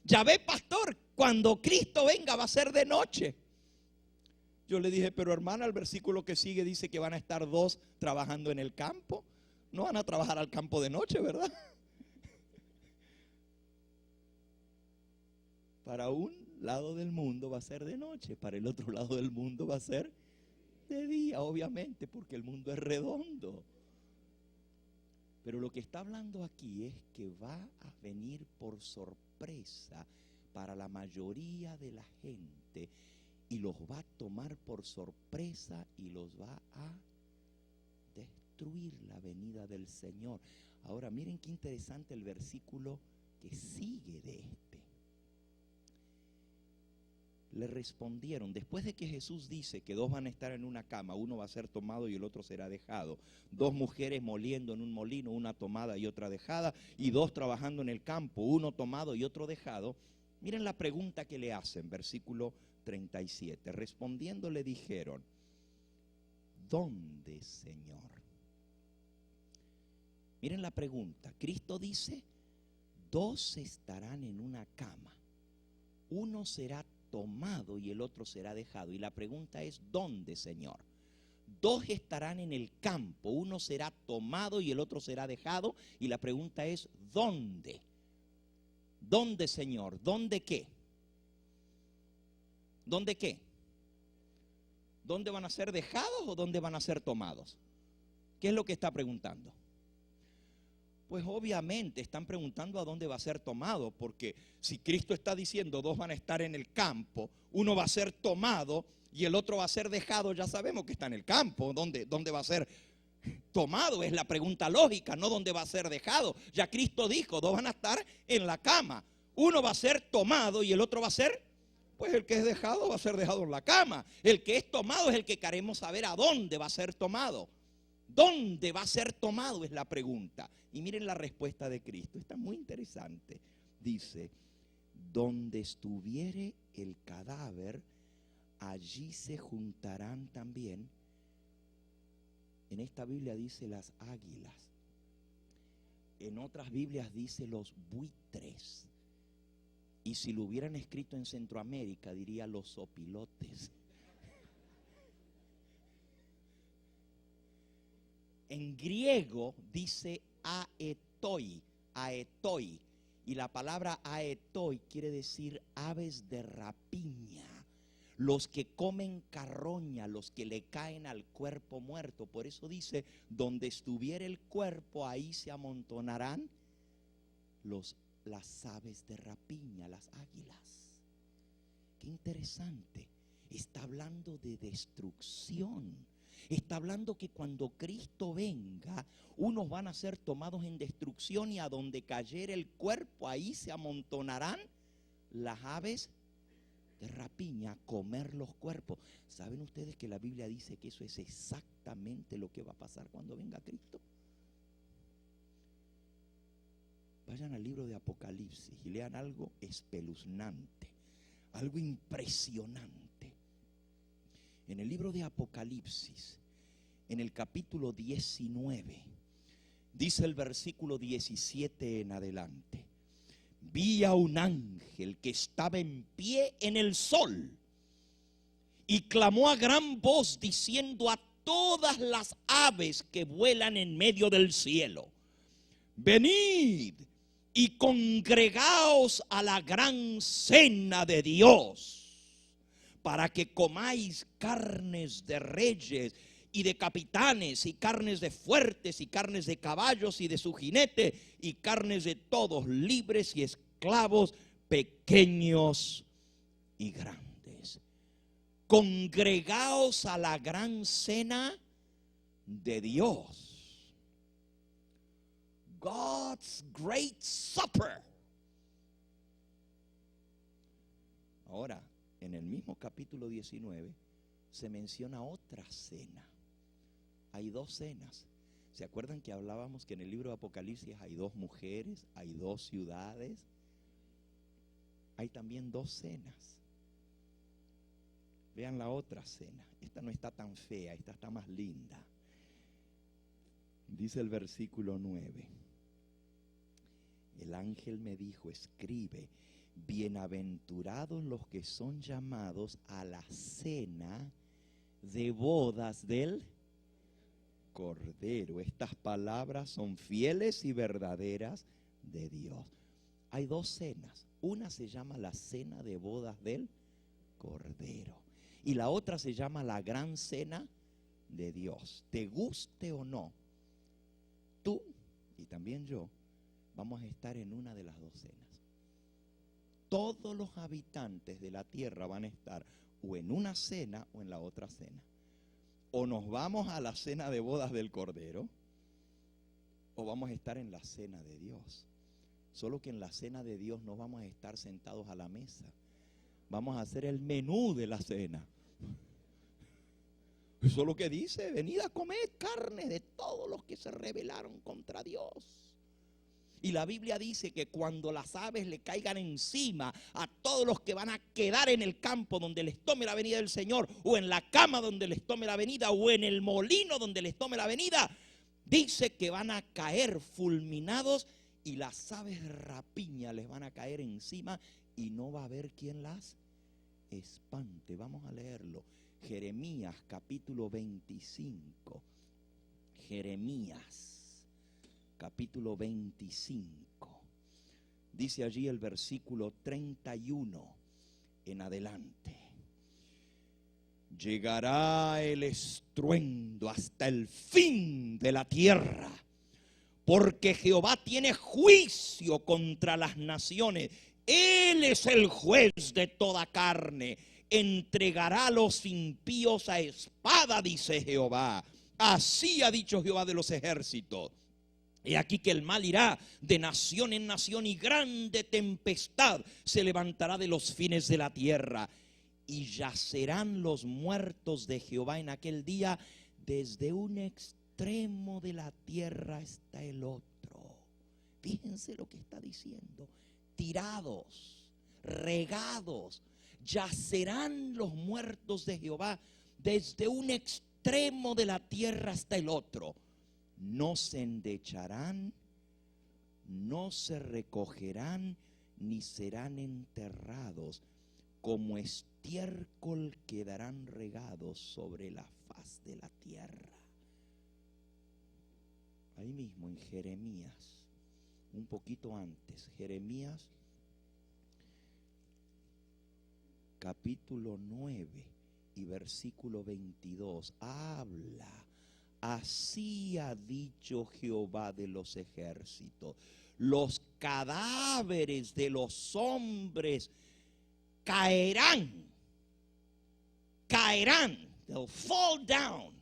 Ya ve, pastor, cuando Cristo venga va a ser de noche. Yo le dije: pero hermana, el versículo que sigue dice que van a estar 2 trabajando en el campo. No van a trabajar al campo de noche, ¿verdad? Para un lado del mundo va a ser de noche, para el otro lado del mundo va a ser de día, obviamente, porque el mundo es redondo. Pero lo que está hablando aquí es que va a venir por sorpresa para la mayoría de la gente y los va a tomar por sorpresa y los va a destruir la venida del Señor. Ahora miren qué interesante el versículo que sigue de este. Le respondieron, después de que Jesús dice que 2 van a estar en una cama, uno va a ser tomado y el otro será dejado, 2 mujeres moliendo en un molino, una tomada y otra dejada, y 2 trabajando en el campo, uno tomado y otro dejado. Miren la pregunta que le hacen, versículo 37. Respondiendo le dijeron: ¿dónde, Señor? Miren la pregunta. Cristo dice: 2 estarán en una cama, uno será tomado y el otro será dejado. Y la pregunta es: ¿dónde, Señor? 2 estarán en el campo, uno será tomado y el otro será dejado. Y la pregunta es: ¿dónde? ¿Dónde, Señor? ¿Dónde qué? ¿Dónde qué? ¿Dónde van a ser dejados o dónde van a ser tomados? ¿Qué es lo que está preguntando? Pues obviamente están preguntando a dónde va a ser tomado, porque si Cristo está diciendo 2 van a estar en el campo, uno va a ser tomado y el otro va a ser dejado, ya sabemos que está en el campo. ¿Dónde va a ser tomado? Es la pregunta lógica, no dónde va a ser dejado. Ya Cristo dijo: 2 van a estar en la cama, uno va a ser tomado y el otro va a ser, pues el que es dejado va a ser dejado en la cama. El que es tomado es el que queremos saber a dónde va a ser tomado. ¿Dónde va a ser tomado? Es la pregunta. Y miren la respuesta de Cristo. Está muy interesante. Dice: donde estuviere el cadáver, allí se juntarán también. En esta Biblia dice las águilas. En otras Biblias dice los buitres. Y si lo hubieran escrito en Centroamérica, diría los sopilotes. En griego dice aetoi, aetoi. Y la palabra aetoi quiere decir aves de rapiña, los que comen carroña, los que le caen al cuerpo muerto. Por eso dice, donde estuviera el cuerpo, ahí se amontonarán las aves de rapiña, las águilas. Qué interesante. Está hablando de destrucción. Está hablando que cuando Cristo venga, unos van a ser tomados en destrucción, y a donde cayera el cuerpo, ahí se amontonarán las aves de rapiña a comer los cuerpos. ¿Saben ustedes que la Biblia dice que eso es exactamente lo que va a pasar cuando venga Cristo? Vayan al libro de Apocalipsis y lean algo espeluznante, algo impresionante. En el libro de Apocalipsis, en el capítulo 19, dice el versículo 17 en adelante: vi a un ángel que estaba en pie en el sol y clamó a gran voz diciendo a todas las aves que vuelan en medio del cielo: venid y congregaos a la gran cena de Dios, para que comáis carnes de reyes y de capitanes, y carnes de fuertes, y carnes de caballos y de su jinete, y carnes de todos, libres y esclavos, pequeños y grandes. Congregaos a la gran cena de Dios. God's great supper. Ahora, en el mismo capítulo 19 se menciona otra cena. Hay dos cenas. ¿Se acuerdan que hablábamos que en el libro de Apocalipsis hay dos mujeres, hay dos ciudades? Hay también dos cenas. Vean la otra cena. Esta no está tan fea, esta está más linda. Dice el versículo 9: el ángel me dijo, escribe, bienaventurados los que son llamados a la cena de bodas del Cordero. Estas palabras son fieles y verdaderas de Dios. Hay dos cenas. Una se llama la cena de bodas del Cordero, y la otra se llama la gran cena de Dios. Te guste o no, tú y también yo vamos a estar en una de las dos cenas. Todos los habitantes de la tierra van a estar o en una cena o en la otra cena. O nos vamos a la cena de bodas del Cordero, o vamos a estar en la cena de Dios. Solo que en la cena de Dios no vamos a estar sentados a la mesa. Vamos a hacer el menú de la cena. Eso es lo que dice: venid a comer carne de todos los que se rebelaron contra Dios. Y la Biblia dice que cuando las aves le caigan encima a todos los que van a quedar en el campo donde les tome la venida del Señor, o en la cama donde les tome la venida, o en el molino donde les tome la venida, dice que van a caer fulminados, y las aves de rapiña les van a caer encima, y no va a haber quien las espante. Vamos a leerlo. Jeremías capítulo 25. Jeremías capítulo 25. Dice allí el versículo 31 en adelante: llegará el estruendo hasta el fin de la tierra, porque Jehová tiene juicio contra las naciones. Él es el juez de toda carne. Entregará a los impíos a espada, dice Jehová. Así ha dicho Jehová de los ejércitos. He aquí que el mal irá de nación en nación, y grande tempestad se levantará de los fines de la tierra. Y yacerán los muertos de Jehová en aquel día, desde un extremo de la tierra hasta el otro. Fíjense lo que está diciendo: tirados, regados, yacerán los muertos de Jehová desde un extremo de la tierra hasta el otro. No se endecharán, no se recogerán, ni serán enterrados. Como estiércol quedarán regados sobre la faz de la tierra. ahí mismo en Jeremías, un poquito antes, Jeremías capítulo 9 y versículo 22, habla: así ha dicho Jehová de los ejércitos, los cadáveres de los hombres caerán, they'll fall down,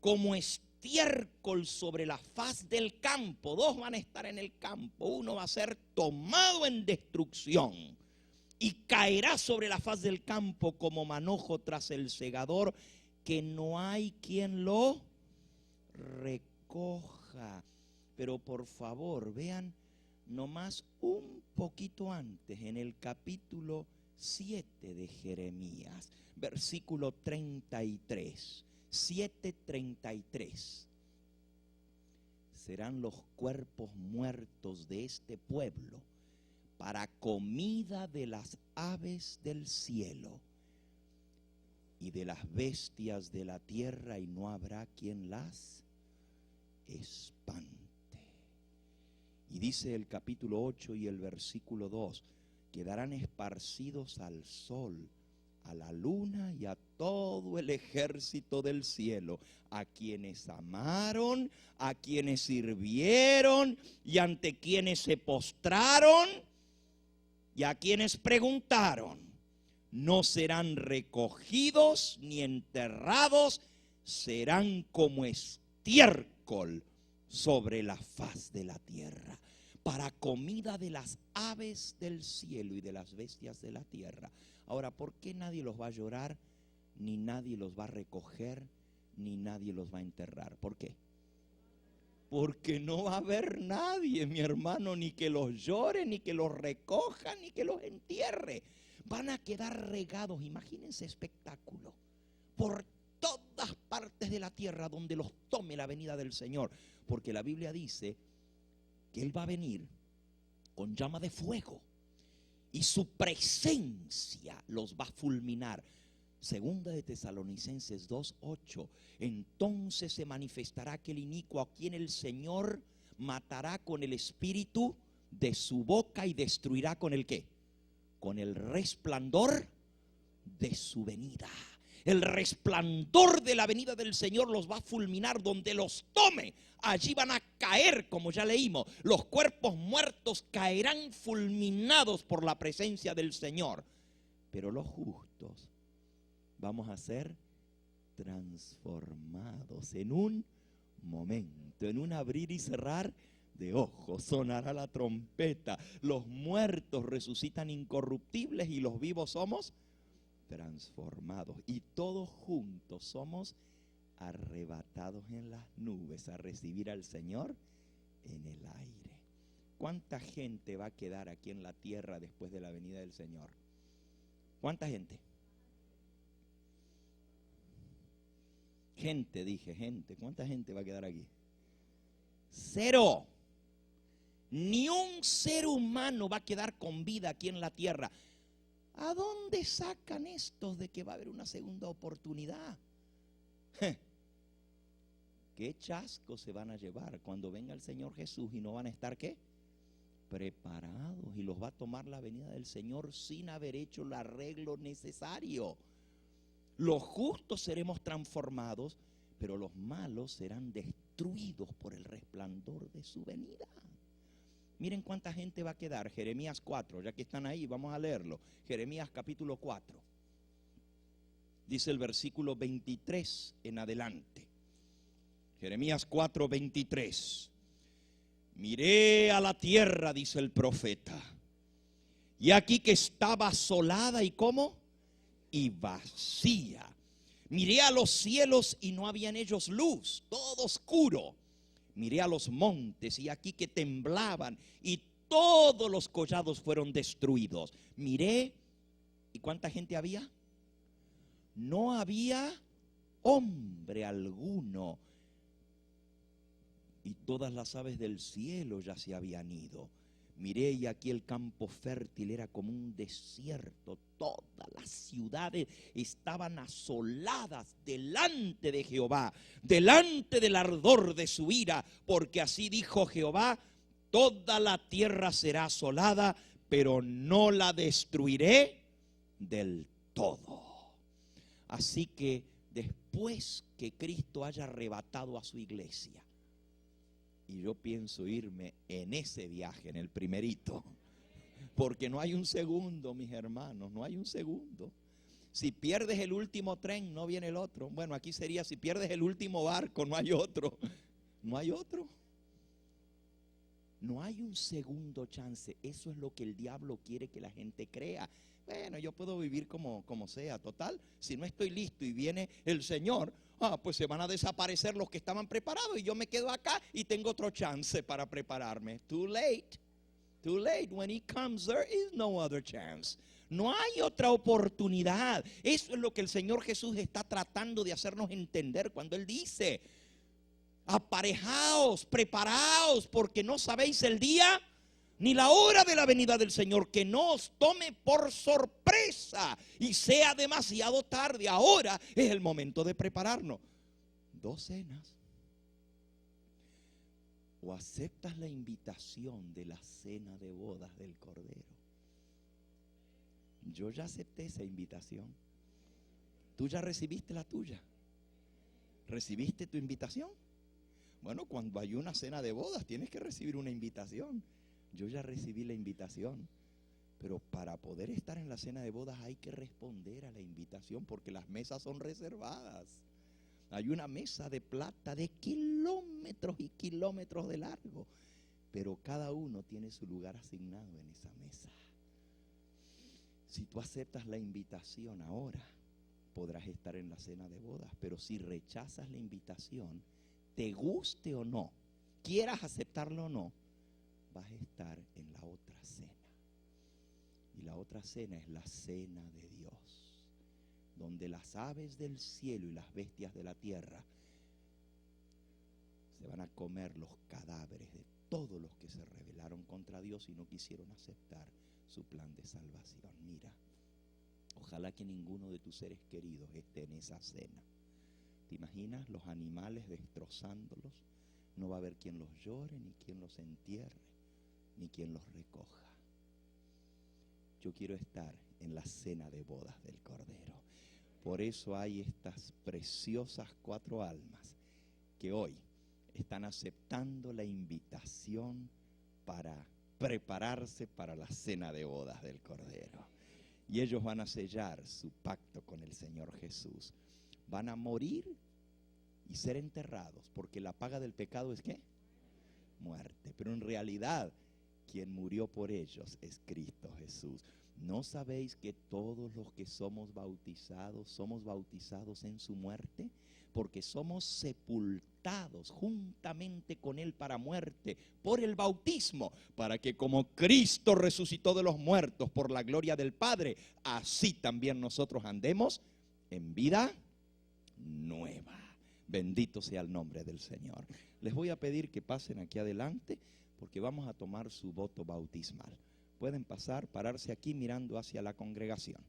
como estiércol sobre la faz del campo. Dos van a estar en el campo, uno va a ser tomado en destrucción y caerá sobre la faz del campo como manojo tras el segador, que no hay quien lo recoja. Pero por favor, vean nomás un poquito antes, en el capítulo 7 de Jeremías, versículo 33, 7:33. Serán los cuerpos muertos de este pueblo para comida de las aves del cielo y de las bestias de la tierra, y no habrá quien las espante. Y dice el capítulo 8 y el versículo 2, quedarán esparcidos al sol, a la luna y a todo el ejército del cielo, a quienes amaron, a quienes sirvieron y ante quienes se postraron y a quienes preguntaron. No serán recogidos ni enterrados, serán como estiércol sobre la faz de la tierra, para comida de las aves del cielo y de las bestias de la tierra. Ahora, ¿por qué nadie los va a llorar, ni nadie los va a recoger, ni nadie los va a enterrar? ¿Por qué? Porque no va a haber nadie, mi hermano, ni que los llore, ni que los recoja, ni que los entierre. Van a quedar regados, imagínense espectáculo, por todas partes de la tierra donde los tome la venida del Señor. Porque la Biblia dice que Él va a venir con llama de fuego y su presencia los va a fulminar. Segunda de Tesalonicenses 2:8. Entonces se manifestará aquel inicuo a quien el Señor matará con el espíritu de su boca y destruirá con el ¿qué? Con el resplandor de su venida. El resplandor de la venida del Señor los va a fulminar. Donde los tome, allí van a caer, como ya leímos. Los cuerpos muertos caerán fulminados por la presencia del Señor. Pero los justos vamos a ser transformados en un momento, en un abrir y cerrar de ojos. Sonará la trompeta, los muertos resucitan incorruptibles y los vivos somos transformados, y todos juntos somos arrebatados en las nubes a recibir al Señor en el aire. ¿Cuánta gente va a quedar aquí en la tierra después de la venida del Señor? ¿Cuánta gente? Gente. ¿Cuánta gente va a quedar aquí? Cero. Ni un ser humano va a quedar con vida aquí en la tierra. ¿A dónde sacan estos de que va a haber una segunda oportunidad? ¿Qué chasco se van a llevar cuando venga el Señor Jesús y no van a estar qué? Preparados, y los va a tomar la venida del Señor sin haber hecho el arreglo necesario. Los justos seremos transformados, pero los malos serán destruidos por el resplandor de su venida. Miren cuánta gente va a quedar. Jeremías 4, ya que están ahí, vamos a leerlo. Jeremías capítulo 4. Dice el versículo 23 en adelante. Jeremías 4, 23. Miré a la tierra, dice el profeta, y aquí que estaba asolada y ¿cómo? Y vacía. Miré a los cielos y no había en ellos luz, todo oscuro. Miré a los montes y aquí que temblaban y todos los collados fueron destruidos. Miré, ¿y cuánta gente había? No había hombre alguno, y todas las aves del cielo ya se habían ido. Miré y aquí el campo fértil era como un desierto. Todas las ciudades estaban asoladas delante de Jehová, delante del ardor de su ira, porque así dijo Jehová: toda la tierra será asolada, pero no la destruiré del todo. Así que después que Cristo haya arrebatado a su iglesia, y yo pienso irme en ese viaje, en el primerito, porque no hay un segundo, mis hermanos, no hay un segundo. Si pierdes el último tren, no viene el otro. Bueno, aquí sería: si pierdes el último barco, no hay otro. No hay otro. No hay un segundo chance. Eso es lo que el diablo quiere que la gente crea. Bueno, yo puedo vivir como sea. Total, si no estoy listo y viene el Señor, pues se van a desaparecer los que estaban preparados y yo me quedo acá y tengo otro chance para prepararme. Too late. Too late. When He comes, there is no other chance. No hay otra oportunidad. Eso es lo que el Señor Jesús está tratando de hacernos entender cuando Él dice: aparejaos, preparaos, porque no sabéis el día ni la hora de la venida del Señor. Que no os tome por sorpresa y sea demasiado tarde. Ahora es el momento de prepararnos. Dos cenas. O aceptas la invitación de la cena de bodas del Cordero. Yo ya acepté esa invitación. ¿Tú ya recibiste la tuya? ¿Recibiste tu invitación? Bueno, cuando hay una cena de bodas tienes que recibir una invitación. Yo ya recibí la invitación, pero para poder estar en la cena de bodas hay que responder a la invitación, porque las mesas son reservadas. Hay una mesa de plata de kilómetros y kilómetros de largo, pero cada uno tiene su lugar asignado en esa mesa. Si tú aceptas la invitación ahora, podrás estar en la cena de bodas, pero si rechazas la invitación, te guste o no, quieras aceptarlo o no, vas a estar en la otra cena. Y la otra cena es la cena de Dios, donde las aves del cielo y las bestias de la tierra se van a comer los cadáveres de todos los que se rebelaron contra Dios y no quisieron aceptar su plan de salvación. Mira, ojalá que ninguno de tus seres queridos esté en esa cena. ¿Te imaginas los animales destrozándolos? No va a haber quien los llore, ni quien los entierre, ni quien los recoja. Yo quiero estar en la cena de bodas del Cordero. Por eso hay estas preciosas 4 almas que hoy están aceptando la invitación para prepararse para la cena de bodas del Cordero. Y ellos van a sellar su pacto con el Señor Jesús. Van a morir y ser enterrados, porque la paga del pecado es ¿qué? Muerte. Pero en realidad, quien murió por ellos es Cristo Jesús. ¿No sabéis que todos los que somos bautizados en su muerte? Porque somos sepultados juntamente con Él para muerte por el bautismo, para que como Cristo resucitó de los muertos por la gloria del Padre, así también nosotros andemos en vida nueva. Bendito sea el nombre del Señor. Les voy a pedir que pasen aquí adelante, porque vamos a tomar su voto bautismal. Pueden pasar, pararse aquí mirando hacia la congregación.